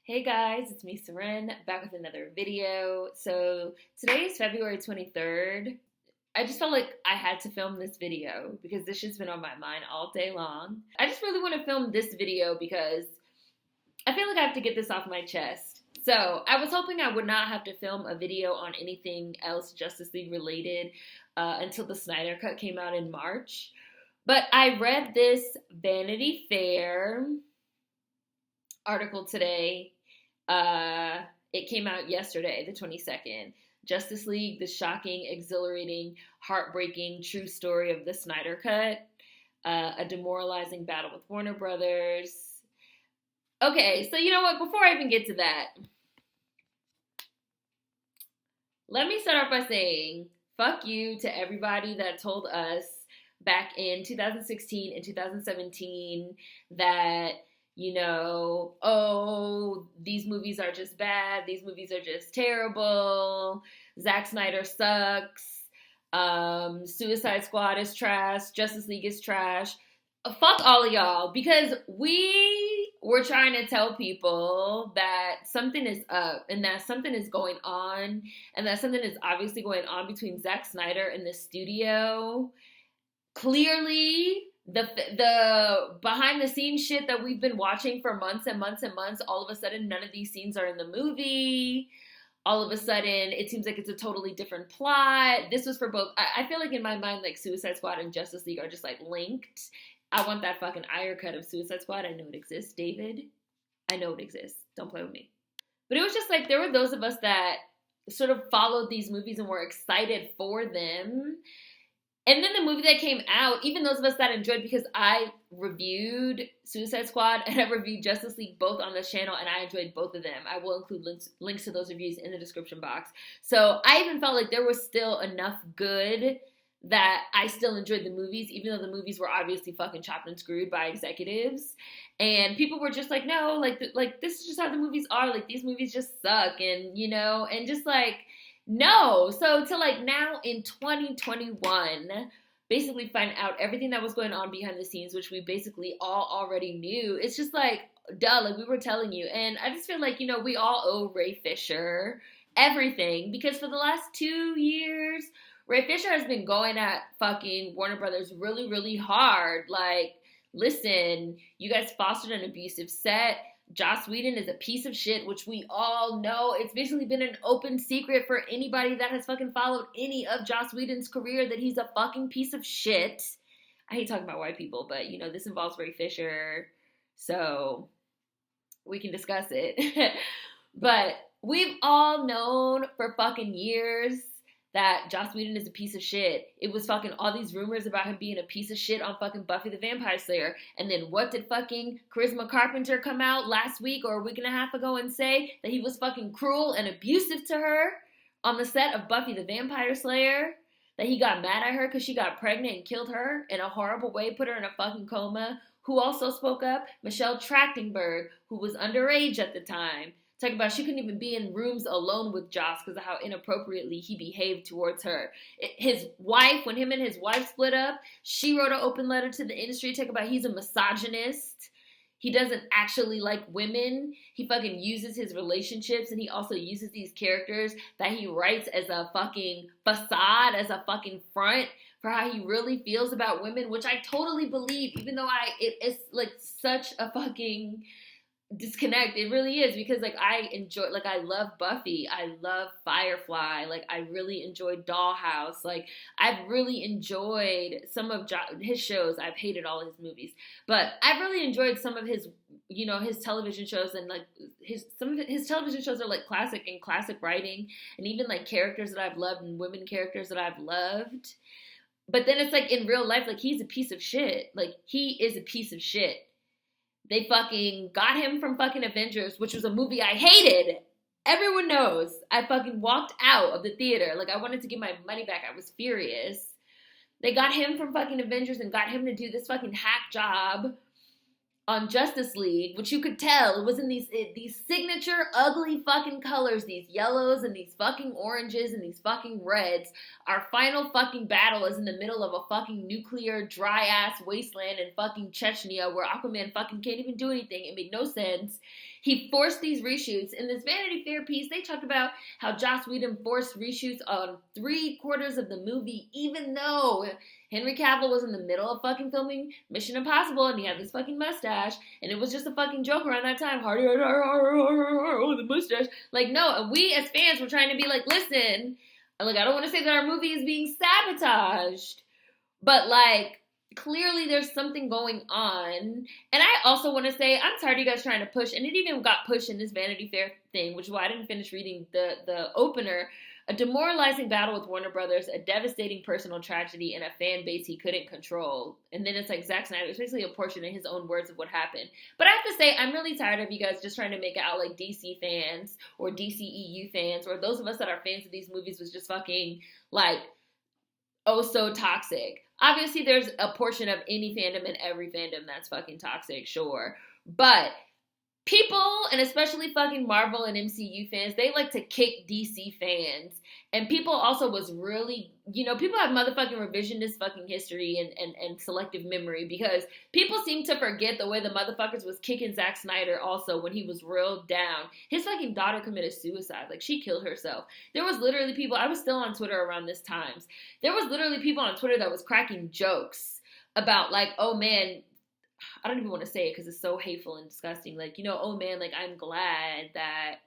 Hey guys, it's me, Seren, back with another video. So today is February 23rd. I just felt like I had to film this video because this shit's been on my mind all day long. I just really want to film this video because I feel like I have to get this off my chest. So I was hoping I would not have to film a video on anything else Justice League related until the Snyder Cut came out in March. But I read this Vanity Fair article today. It came out yesterday, the 22nd. Justice League, the shocking, exhilarating, heartbreaking, true story of the Snyder Cut. A demoralizing battle with Warner Brothers. Okay, so you know what? Before I even get to that, let me start off by saying fuck you to everybody that told us back in 2016 and 2017 that, oh, these movies are just bad, these movies are just terrible, Zack Snyder sucks, Suicide Squad is trash, Justice League is trash. Fuck all of y'all, because we were trying to tell people that something is up and that something is going on and that something is obviously going on between Zack Snyder and the studio. Clearly, the behind the scenes shit that we've been watching for months and months and months, all of a sudden none of these scenes are in the movie. All of a sudden it seems like it's a totally different plot. This was for both. I feel like in my mind, like Suicide Squad and Justice League are just like linked. I want that fucking Iron cut of Suicide Squad. I know it exists, David. I know it exists. Don't play with me. But it was just like there were those of us that sort of followed these movies and were excited for them. And then the movie that came out, even those of us that enjoyed, because I reviewed Suicide Squad and I reviewed Justice League both on this channel, and I enjoyed both of them. I will include links to those reviews in the description box. So I even felt like there was still enough good that I still enjoyed the movies, even though the movies were obviously fucking chopped and screwed by executives. And people were just like, no, like this is just how the movies are. Like, these movies just suck, and, and just like... No. So to like now in 2021, basically find out everything that was going on behind the scenes, which we basically all already knew. It's just like, duh, like we were telling you. And I just feel like, we all owe Ray Fisher everything, because for the last 2 years, Ray Fisher has been going at fucking Warner Brothers really, really hard. Like, listen, you guys fostered an abusive set. Joss Whedon is a piece of shit, which we all know. It's basically been an open secret for anybody that has fucking followed any of Joss Whedon's career that he's a fucking piece of shit. I hate talking about white people, but, this involves Ray Fisher, so we can discuss it. But we've all known for fucking years that Joss Whedon is a piece of shit. It was fucking all these rumors about him being a piece of shit on fucking Buffy the Vampire Slayer. And then what did fucking Charisma Carpenter come out last week or a week and a half ago and say? That he was fucking cruel and abusive to her on the set of Buffy the Vampire Slayer. That he got mad at her because she got pregnant and killed her in a horrible way, put her in a fucking coma. Who also spoke up? Michelle Trachtenberg, who was underage at the time. Talking about she couldn't even be in rooms alone with Joss because of how inappropriately he behaved towards her. His wife, when him and his wife split up, she wrote an open letter to the industry talking about he's a misogynist. He doesn't actually like women. He fucking uses his relationships, and he also uses these characters that he writes as a fucking facade, as a fucking front for how he really feels about women, which I totally believe, even though it's like such a fucking disconnect. It really is, because like I love Buffy, I love Firefly, like I really enjoyed Dollhouse, like I've really enjoyed some of his shows. I've hated all his movies, but I've really enjoyed some of his his television shows, and like some of his television shows are like classic writing, and even like characters that I've loved and women characters that I've loved. But then it's like in real life, like he's a piece of shit. Like he is a piece of shit. They fucking got him from fucking Avengers, which was a movie I hated. Everyone knows. I fucking walked out of the theater. Like, I wanted to get my money back. I was furious. They got him from fucking Avengers and got him to do this fucking hack job on Justice League, which you could tell it was in these signature ugly fucking colors, these yellows and these fucking oranges and these fucking reds. Our final fucking battle is in the middle of a fucking nuclear dry ass wasteland in fucking Chechnya where Aquaman fucking can't even do anything. It made no sense. He forced these reshoots. In this Vanity Fair piece, they talked about how Joss Whedon forced reshoots on 3/4 of the movie, even though Henry Cavill was in the middle of fucking filming Mission Impossible and he had this fucking mustache and it was just a fucking joke around that time. The mustache. Like, no, and we as fans were trying to be like, listen, like, I don't want to say that our movie is being sabotaged, but like, clearly there's something going on. And I also want to say, I'm tired of you guys trying to push, and it even got pushed in this Vanity Fair thing, which is why I didn't finish reading the opener. A demoralizing battle with Warner Brothers, a devastating personal tragedy, and a fan base he couldn't control. And then it's like Zack Snyder, it's basically a portion in his own words of what happened. But I have to say, I'm really tired of you guys just trying to make it out like DC fans or DCEU fans or those of us that are fans of these movies was just fucking like, oh, so toxic. Obviously, there's a portion of any fandom and every fandom that's fucking toxic, sure. But people, and especially fucking Marvel and MCU fans, they like to kick DC fans. And people also was really, you know, people have motherfucking revisionist fucking history and selective memory because people seem to forget the way the motherfuckers was kicking Zack Snyder also when he was real down. His fucking daughter committed suicide. Like, she killed herself. There was literally people, I was still on Twitter around this times. There was literally people on Twitter that was cracking jokes about like, oh man, I don't even want to say it because it's so hateful and disgusting. Like, you know, oh man, like, I'm glad that,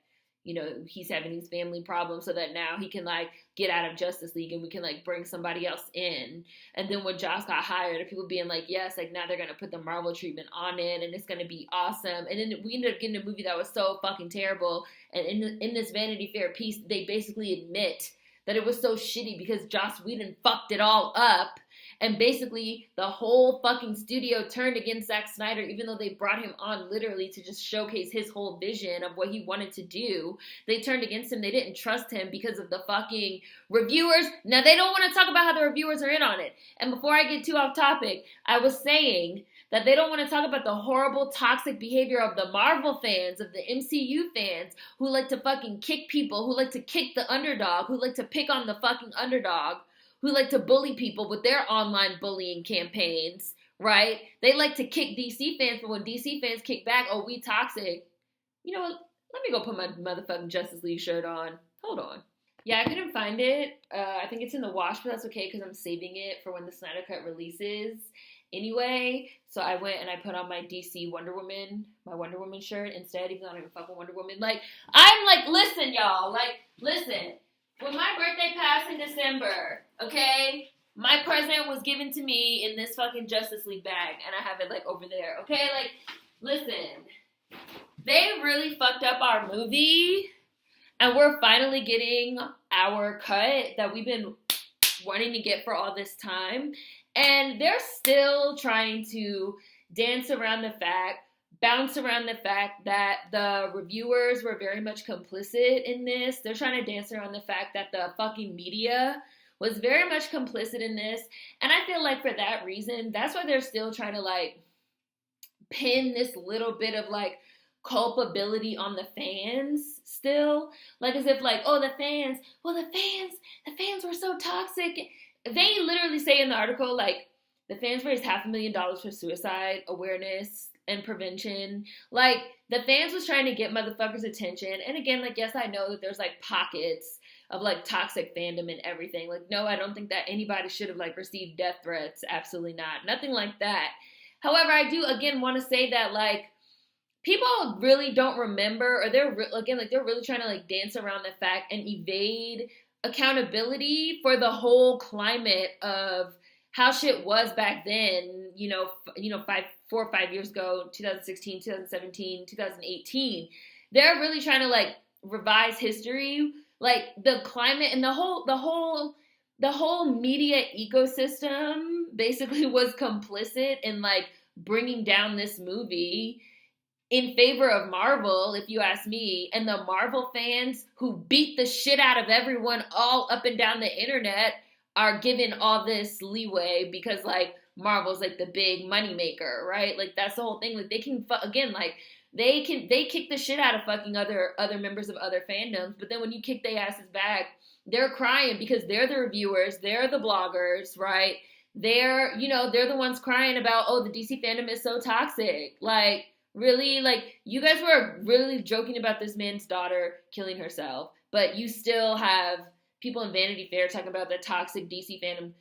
you know, he's having these family problems so that now he can, like, get out of Justice League and we can, like, bring somebody else in. And then when Joss got hired, people being like, yes, like, now they're going to put the Marvel treatment on it and it's going to be awesome. And then we ended up getting a movie that was so fucking terrible. And in this Vanity Fair piece, they basically admit that it was so shitty because Joss Whedon fucked it all up. And basically, the whole fucking studio turned against Zack Snyder, even though they brought him on literally to just showcase his whole vision of what he wanted to do. They turned against him. They didn't trust him because of the fucking reviewers. Now, they don't want to talk about how the reviewers are in on it. And before I get too off topic, I was saying that they don't want to talk about the horrible, toxic behavior of the Marvel fans, of the MCU fans, who like to fucking kick people, who like to kick the underdog, who like to pick on the fucking underdog, who like to bully people with their online bullying campaigns, right? They like to kick DC fans, but when DC fans kick back, oh, we toxic. You know what? Let me go put my motherfucking Justice League shirt on. Hold on. Yeah, I couldn't find it. I think it's in the wash, but that's okay because I'm saving it for when the Snyder Cut releases anyway. So I went and I put on my DC Wonder Woman, my Wonder Woman shirt instead, even though I don't even fuck with Wonder Woman. Like, I'm like, listen, y'all. Like, listen. When my birthday passed in December, okay, my present was given to me in this fucking Justice League bag, and I have it, like, over there, okay? Like, listen, they really fucked up our movie, and we're finally getting our cut that we've been wanting to get for all this time, and they're still trying to bounce around the fact that the reviewers were very much complicit in this. They're trying to dance around the fact that the fucking media was very much complicit in this. And I feel like for that reason, that's why they're still trying to, like, pin this little bit of, like, culpability on the fans still. Like, as if, like, oh, the fans were so toxic. They literally say in the article, like, the fans raised $500,000 for suicide awareness and prevention. Like, the fans was trying to get motherfuckers' attention. And again, like, yes, I know that there's, like, pockets of, like, toxic fandom and everything. Like, no, I don't think that anybody should have, like, received death threats. Absolutely not. Nothing like that. However, I do, again, want to say that, like, people really don't remember, or they're really trying to, like, dance around the fact and evade accountability for the whole climate of how shit was back then, 4 or 5 years ago, 2016, 2017, 2018. They're really trying to, like, revise history. Like, the climate and the whole media ecosystem basically was complicit in, like, bringing down this movie in favor of Marvel, if you ask me. And the Marvel fans who beat the shit out of everyone all up and down the internet are given all this leeway because, like, Marvel's, like, the big money maker, right? Like, that's the whole thing. Like, they can, again, like, they kick the shit out of fucking other members of other fandoms, but then when you kick their asses back, they're crying because they're the reviewers, they're the bloggers, right? They're the ones crying about, oh, the DC fandom is so toxic. Like, Really? Like, you guys were really joking about this man's daughter killing herself, but you still have people in Vanity Fair talking about the toxic DC fandom.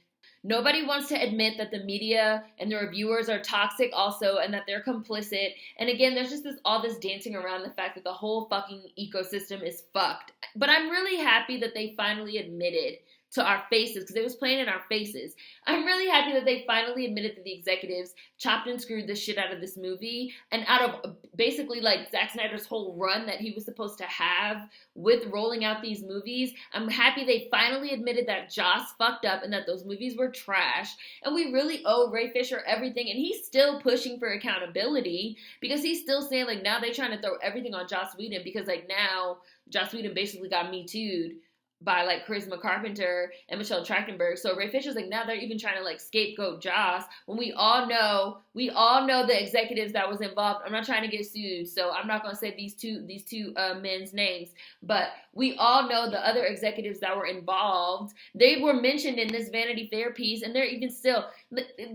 Nobody wants to admit that the media and the reviewers are toxic also and that they're complicit. And again, there's just all this dancing around the fact that the whole fucking ecosystem is fucked. But I'm really happy that they finally admitted to our faces, because it was playing in our faces. I'm really happy that they finally admitted that the executives chopped and screwed the shit out of this movie, and out of basically like Zack Snyder's whole run that he was supposed to have with rolling out these movies. I'm happy they finally admitted that Joss fucked up and that those movies were trash, and we really owe Ray Fisher everything, and he's still pushing for accountability, because he's still saying like now they're trying to throw everything on Joss Whedon, because like now Joss Whedon basically got Me Too'd by like Charisma Carpenter and Michelle Trachtenberg. So Ray Fisher's like, now they're even trying to like scapegoat Joss, when we all know the executives that was involved. I'm not trying to get sued, so I'm not gonna say these two men's names, but we all know the other executives that were involved. They were mentioned in this Vanity Fair piece, and they're even still,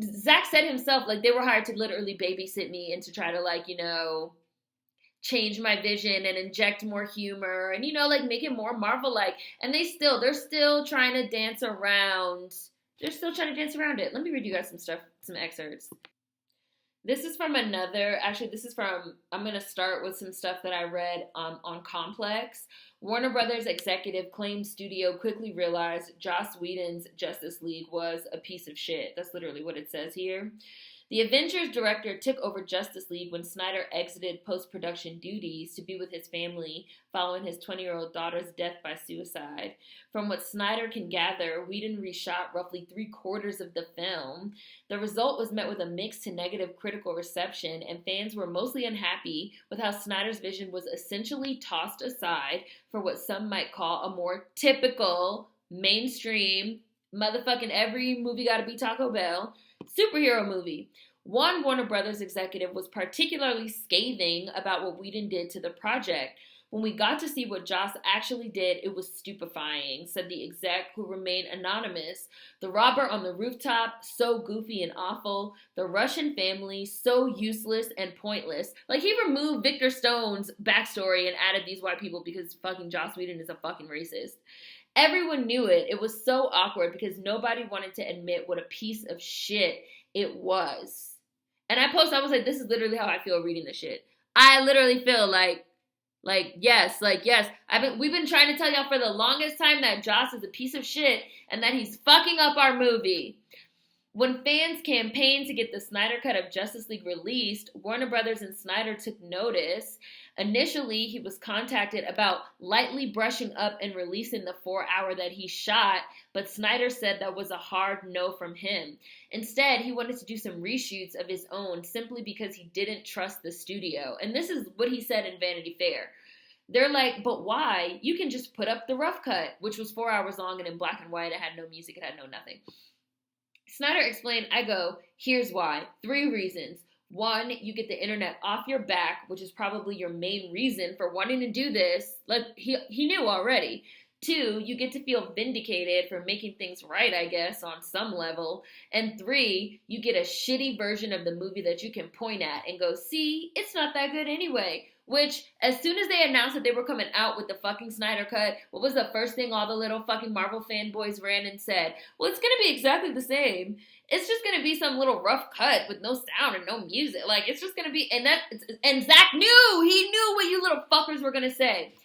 Zack said himself, like they were hired to literally babysit me and to try to like, you know, change my vision and inject more humor and, you know, like make it more Marvel-like. And they're still trying to dance around. They're still trying to dance around it. Let me read you guys some excerpts. This is from I'm going to start with some stuff that I read on Complex. Warner Brothers executive claims studio quickly realized Joss Whedon's Justice League was a piece of shit. That's literally what it says here. The Avengers director took over Justice League when Snyder exited post-production duties to be with his family following his 20-year-old daughter's death by suicide. From what Snyder can gather, Whedon reshot roughly 3/4 of the film. The result was met with a mixed to negative critical reception, and fans were mostly unhappy with how Snyder's vision was essentially tossed aside for what some might call a more typical, mainstream, motherfucking every movie gotta be Taco Bell superhero movie. One Warner Brothers executive was particularly scathing about what Whedon did to the project. When we got to see what Joss actually did, it was stupefying, said the exec, who remained anonymous. The robber on the rooftop, so goofy and awful. The Russian family, so useless and pointless. Like, he removed Victor Stone's backstory and added these white people because fucking Joss Whedon is a fucking racist. Everyone knew it. It was so awkward because nobody wanted to admit what a piece of shit it was. And I was like, this is literally how I feel reading this shit. I literally feel like yes. We've been trying to tell y'all for the longest time that Joss is a piece of shit and that he's fucking up our movie. When fans campaigned to get the Snyder Cut of Justice League released, Warner Brothers and Snyder took notice. Initially, he was contacted about lightly brushing up and releasing the 4-hour that he shot, but Snyder said that was a hard no from him. Instead, he wanted to do some reshoots of his own simply because he didn't trust the studio. And this is what he said in Vanity Fair. They're like, but why? You can just put up the rough cut, which was 4 hours long and in black and white. It had no music. It had no nothing. Snyder explained, here's why. 3 reasons. 1, you get the internet off your back, which is probably your main reason for wanting to do this. Like, he knew already. 2, you get to feel vindicated for making things right, I guess, on some level. And 3, you get a shitty version of the movie that you can point at and go, see, it's not that good anyway. Which, as soon as they announced that they were coming out with the fucking Snyder Cut, what was the first thing all the little fucking Marvel fanboys ran and said? Well, it's gonna be exactly the same. It's just gonna be some little rough cut with no sound and no music. Like, it's just gonna be, and Zack knew! He knew what you little fuckers were gonna say.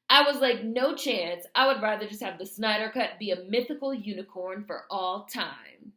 I was like, no chance. I would rather just have the Snyder Cut be a mythical unicorn for all time.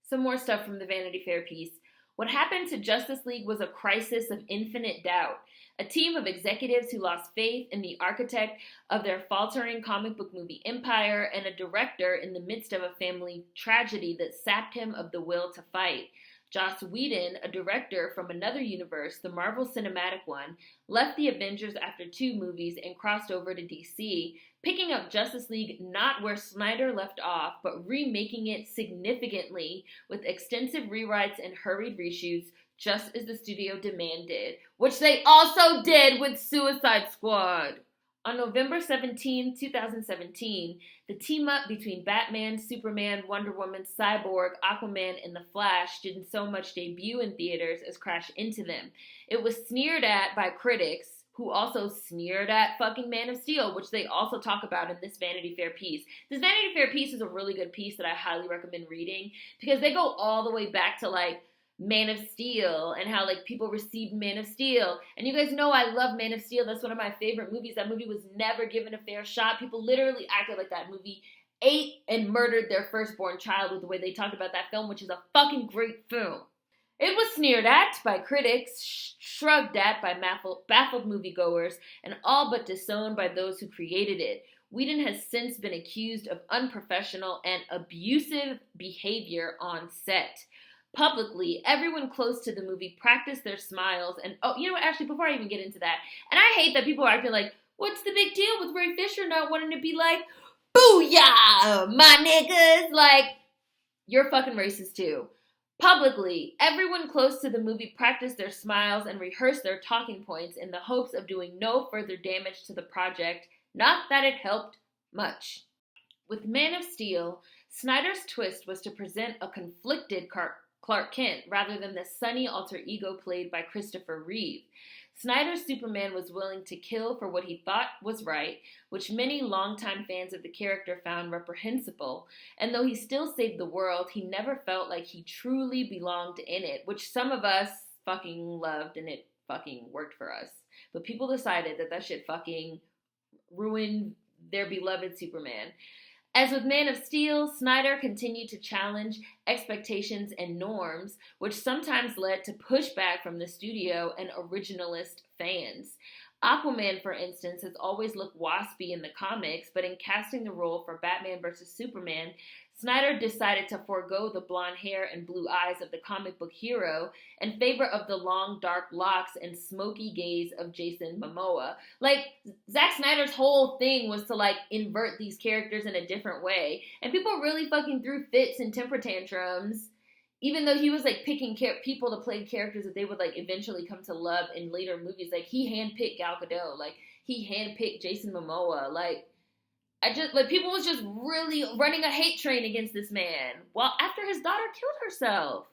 Some more stuff from the Vanity Fair piece. What happened to Justice League was a crisis of infinite doubt. A team of executives who lost faith in the architect of their faltering comic book movie empire, and a director in the midst of a family tragedy that sapped him of the will to fight. Joss Whedon, a director from another universe, the Marvel Cinematic one, left the Avengers after 2 movies and crossed over to DC, picking up Justice League not where Snyder left off, but remaking it significantly with extensive rewrites and hurried reshoots, just as the studio demanded, which they also did with Suicide Squad. On November 17, 2017, the team-up between Batman, Superman, Wonder Woman, Cyborg, Aquaman, and The Flash didn't so much debut in theaters as crash into them. It was sneered at by critics, who also sneered at fucking Man of Steel, which they also talk about in this Vanity Fair piece. This Vanity Fair piece is a really good piece that I highly recommend reading, because they go all the way back to, like, Man of Steel and how, like, people received Man of Steel. And you guys know I love Man of Steel. That's one of my favorite movies. That movie was never given a fair shot. People literally acted like that movie ate and murdered their firstborn child with the way they talked about that film, which is a fucking great film. It was sneered at by critics, shrugged at by baffled moviegoers, and all but disowned by those who created it. Whedon has since been accused of unprofessional and abusive behavior on set. Publicly, everyone close to the movie practiced their smiles and, oh, you know what, actually, before I even get into that, and I hate that people are acting like, what's the big deal with Ray Fisher not wanting to be like, booyah, my niggas, like, you're fucking racist too. Publicly, everyone close to the movie practiced their smiles and rehearsed their talking points in the hopes of doing no further damage to the project, not that it helped much. With Man of Steel, Snyder's twist was to present a conflicted Clark Kent rather than the sunny alter ego played by Christopher Reeve. Snyder's Superman was willing to kill for what he thought was right, which many longtime fans of the character found reprehensible, and though he still saved the world, he never felt like he truly belonged in it, which some of us fucking loved and it fucking worked for us. But people decided that shit fucking ruined their beloved Superman. As with Man of Steel, Snyder continued to challenge expectations and norms, which sometimes led to pushback from the studio and originalist fans. Aquaman, for instance, has always looked waspy in the comics, but in casting the role for Batman vs. Superman, Snyder decided to forego the blonde hair and blue eyes of the comic book hero in favor of the long, dark locks and smoky gaze of Jason Momoa. Like, Zack Snyder's whole thing was to, like, invert these characters in a different way. And people really fucking threw fits and temper tantrums, even though he was, like, picking people to play characters that they would, like, eventually come to love in later movies. Like, he handpicked Gal Gadot. Like, he handpicked Jason Momoa. Like, people was just really running a hate train against this man, while after his daughter killed herself.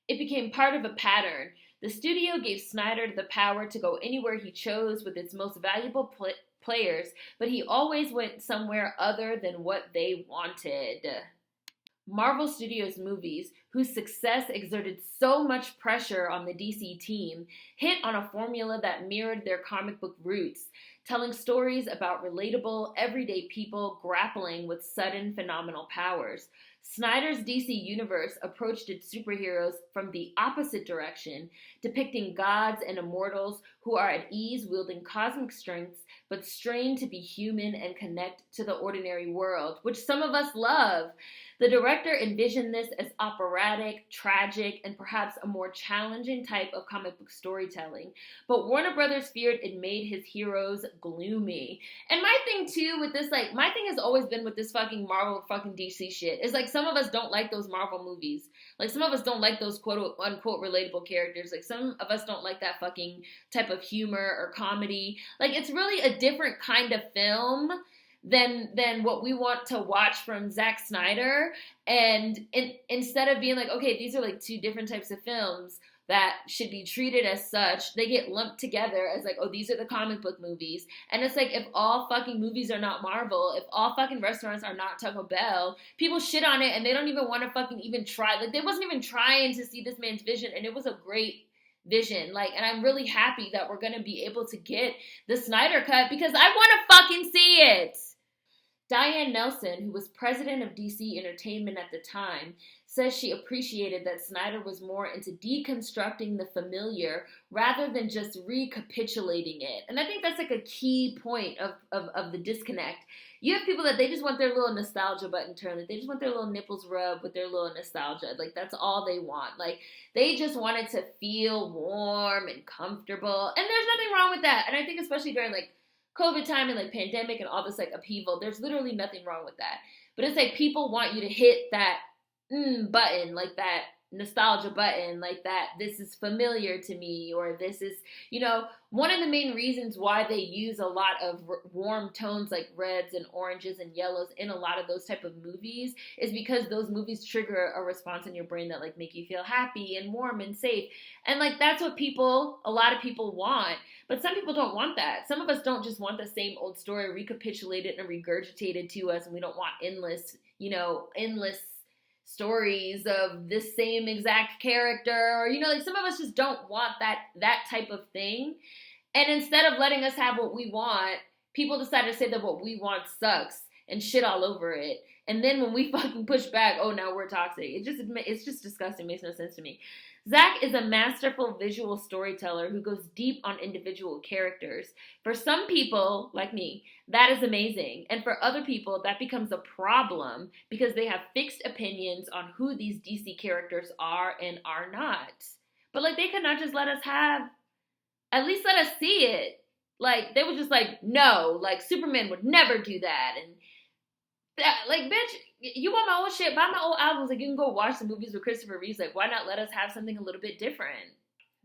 It became part of a pattern. The studio gave Snyder the power to go anywhere he chose with its most valuable players, but he always went somewhere other than what they wanted. Marvel Studios movies, whose success exerted so much pressure on the DC team, hit on a formula that mirrored their comic book roots, telling stories about relatable, everyday people grappling with sudden phenomenal powers. Snyder's DC universe approached its superheroes from the opposite direction, depicting gods and immortals who are at ease wielding cosmic strengths, but strain to be human and connect to the ordinary world, which some of us love. The director envisioned this as operatic, tragic, and perhaps a more challenging type of comic book storytelling. But Warner Brothers feared it made his heroes gloomy. And my thing too with this, like, my thing has always been with this fucking Marvel fucking DC shit, is like some of us don't like those Marvel movies. Like some of us don't like those quote unquote relatable characters. Like some of us don't like that fucking type of humor or comedy. Like it's really a different kind of film than what we want to watch from Zack Snyder. And instead of being like, okay, these are like two different types of films that should be treated as such, they get lumped together as like, oh, these are the comic book movies. And it's like, if all fucking movies are not Marvel, if all fucking restaurants are not Taco Bell, people shit on it and they don't even want to fucking even try. Like, they wasn't even trying to see this man's vision, and it was a great vision. Like, and I'm really happy that we're gonna be able to get the Snyder Cut because I want to fucking see it. Diane Nelson, who was president of DC Entertainment at the time, says she appreciated that Snyder was more into deconstructing the familiar rather than just recapitulating it. And I think that's like a key point of the disconnect. You have people that they just want their little nostalgia button turned. They just want their little nipples rubbed with their little nostalgia. Like, that's all they want. Like, they just wanted to feel warm and comfortable. And there's nothing wrong with that. And I think especially during, like, COVID time and like pandemic and all this like upheaval, there's literally nothing wrong with that. But it's like people want you to hit that button, like that nostalgia button, like that this is familiar to me, or this is, one of the main reasons why they use a lot of warm tones like reds and oranges and yellows in a lot of those type of movies is because those movies trigger a response in your brain that like make you feel happy and warm and safe. And like that's what a lot of people want. But some people don't want that. Some of us don't just want the same old story recapitulated and regurgitated to us, and we don't want endless stories of this same exact character, or like some of us just don't want that type of thing. And instead of letting us have what we want, people decide to say that what we want sucks and shit all over it. And then when we fucking push back, oh, now we're toxic. It's just disgusting. It makes no sense to me. Zack is a masterful visual storyteller who goes deep on individual characters. For some people, like me, that is amazing. And for other people, that becomes a problem because they have fixed opinions on who these DC characters are and are not. But like they could not just at least let us see it. Like they would just like, no, like Superman would never do that. And that, like, bitch, you want my old shit, buy my old albums. Like, you can go watch the movies with Christopher Reeves. Like, why not let us have something a little bit different?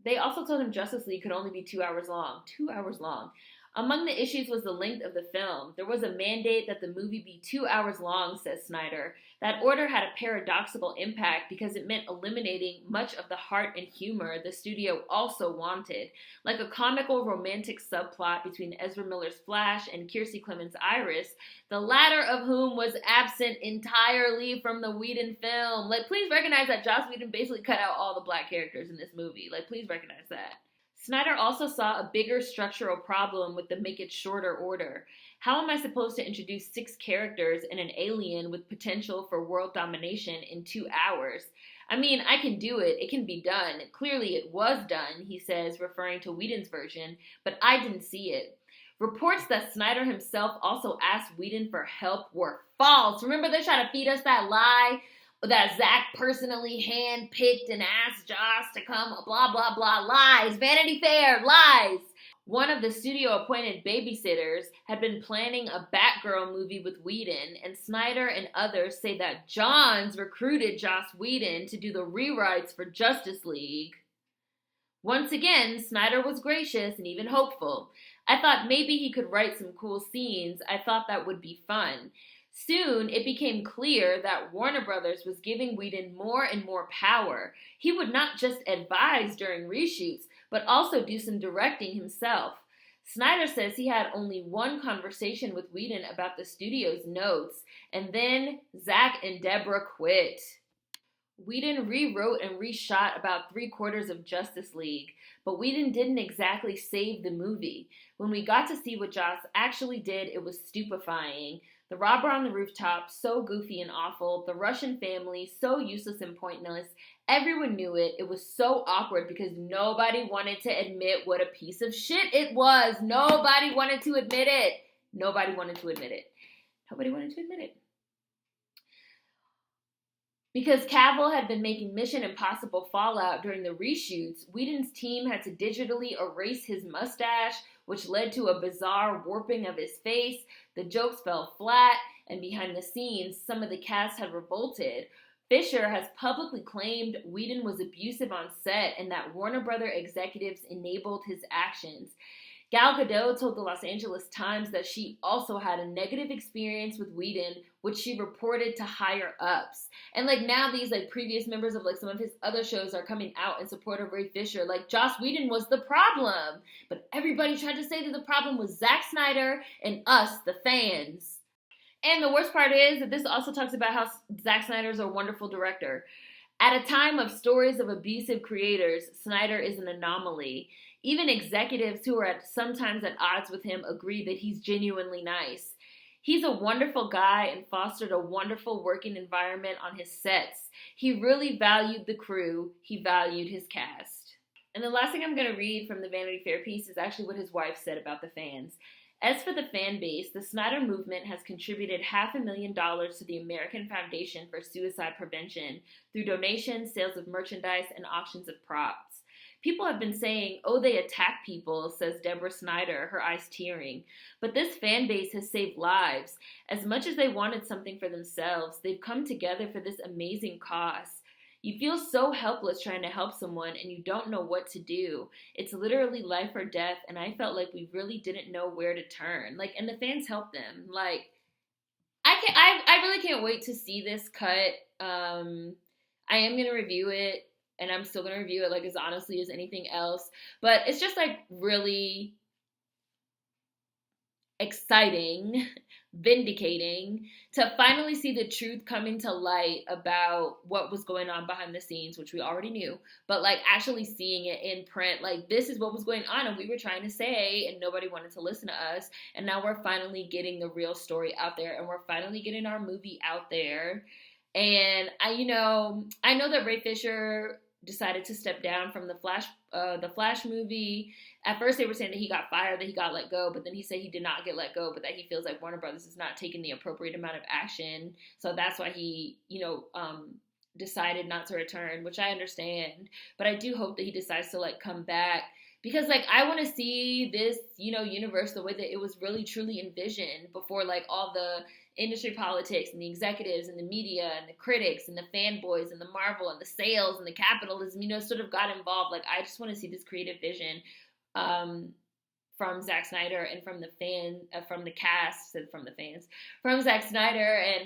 They also told him Justice League could only be 2 hours long. 2 hours long. Among the issues was the length of the film. There was a mandate that the movie be 2 hours long, says Snyder. That order had a paradoxical impact because it meant eliminating much of the heart and humor the studio also wanted, like a comical romantic subplot between Ezra Miller's Flash and Kiersey Clemons' Iris, the latter of whom was absent entirely from the Whedon film. Like, please recognize that Joss Whedon basically cut out all the black characters in this movie. Like, please recognize that. Snyder also saw a bigger structural problem with the make it shorter order. How am I supposed to introduce 6 characters and an alien with potential for world domination in 2 hours? I mean, I can do it. It can be done. Clearly it was done, he says, referring to Whedon's version, but I didn't see it. Reports that Snyder himself also asked Whedon for help were false. Remember, they tried to feed us that lie that Zack personally handpicked and asked Joss to come, blah, blah, blah, lies, Vanity Fair, lies. One of the studio-appointed babysitters had been planning a Batgirl movie with Whedon, and Snyder and others say that Johns recruited Joss Whedon to do the rewrites for Justice League. Once again, Snyder was gracious and even hopeful. I thought maybe he could write some cool scenes. I thought that would be fun. Soon, it became clear that Warner Brothers was giving Whedon more and more power. He would not just advise during reshoots, but also do some directing himself. Snyder says he had only one conversation with Whedon about the studio's notes, and then Zack and Deborah quit. Whedon rewrote and reshot about 3/4 of Justice League, but Whedon didn't exactly save the movie. When we got to see what Joss actually did, it was stupefying. The robber on the rooftop, so goofy and awful. The Russian family, so useless and pointless. Everyone knew it. It was so awkward because nobody wanted to admit what a piece of shit it was. Nobody wanted to admit it. Nobody wanted to admit it. Nobody wanted to admit it. Because Cavill had been making Mission Impossible Fallout during the reshoots, Whedon's team had to digitally erase his mustache, which led to a bizarre warping of his face. The jokes fell flat, and behind the scenes, some of the cast had revolted. Fisher has publicly claimed Whedon was abusive on set and that Warner Brother executives enabled his actions. Gal Gadot told the Los Angeles Times that she also had a negative experience with Whedon, which she reported to higher ups. And like now these like previous members of like some of his other shows are coming out in support of Ray Fisher. Like Joss Whedon was the problem. But everybody tried to say that the problem was Zack Snyder and us, the fans. And the worst part is that this also talks about how Zack Snyder is a wonderful director. At a time of stories of abusive creators, Snyder is an anomaly. Even executives who are sometimes at odds with him agree that he's genuinely nice. He's a wonderful guy and fostered a wonderful working environment on his sets. He really valued the crew. He valued his cast. And the last thing I'm going to read from the Vanity Fair piece is actually what his wife said about the fans. As for the fan base, the Snyder movement has contributed $500,000 to the American Foundation for Suicide Prevention through donations, sales of merchandise, and auctions of props. People have been saying, oh, they attack people, says Deborah Snyder, her eyes tearing. But this fan base has saved lives. As much as they wanted something for themselves, they've come together for this amazing cause. You feel so helpless trying to help someone and you don't know what to do. It's literally life or death, and I felt like we really didn't know where to turn. Like, and the fans helped them. Like, I really can't wait to see this cut. I am gonna review it, and I'm still gonna review it like as honestly as anything else. But it's just like really exciting, vindicating to finally see the truth coming to light about what was going on behind the scenes, which we already knew, but like actually seeing it in print. Like, this is what was going on, and we were trying to say, and nobody wanted to listen to us. And now we're finally getting the real story out there, and we're finally getting our movie out there. And I know that Ray Fisher decided to step down from the Flash movie. At first, they were saying that he got fired, that he got let go, but then he said he did not get let go, but that he feels like Warner Brothers is not taking the appropriate amount of action. So that's why he, decided not to return, which I understand. But I do hope that he decides to like come back, because like I want to see this, universe the way that it was really truly envisioned before like all the industry politics and the executives and the media and the critics and the fanboys and the Marvel and the sales and the capitalism, sort of got involved. Like, I just want to see this creative vision from Zack Snyder and from Zack Snyder and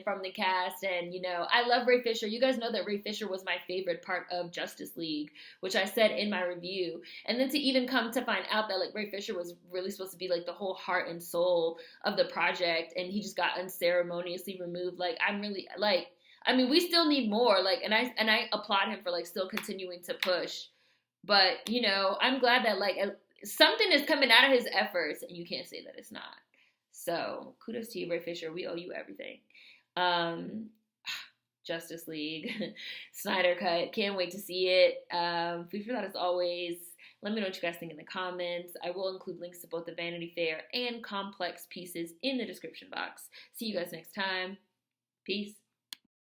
from the cast. And, I love Ray Fisher. You guys know that Ray Fisher was my favorite part of Justice League, which I said in my review. And then to even come to find out that, like, Ray Fisher was really supposed to be, like, the whole heart and soul of the project, and he just got unceremoniously removed. Like, I'm really, like, I mean, we still need more, like, and I applaud him for, like, still continuing to push. But, I'm glad that, like, something is coming out of his efforts, and you can't say that it's not. So kudos to you, Ray Fisher. We owe you everything. Justice League, Snyder Cut. Can't wait to see it. Food for thought as always. Let me know what you guys think in the comments. I will include links to both the Vanity Fair and Complex pieces in the description box. See you guys next time. Peace.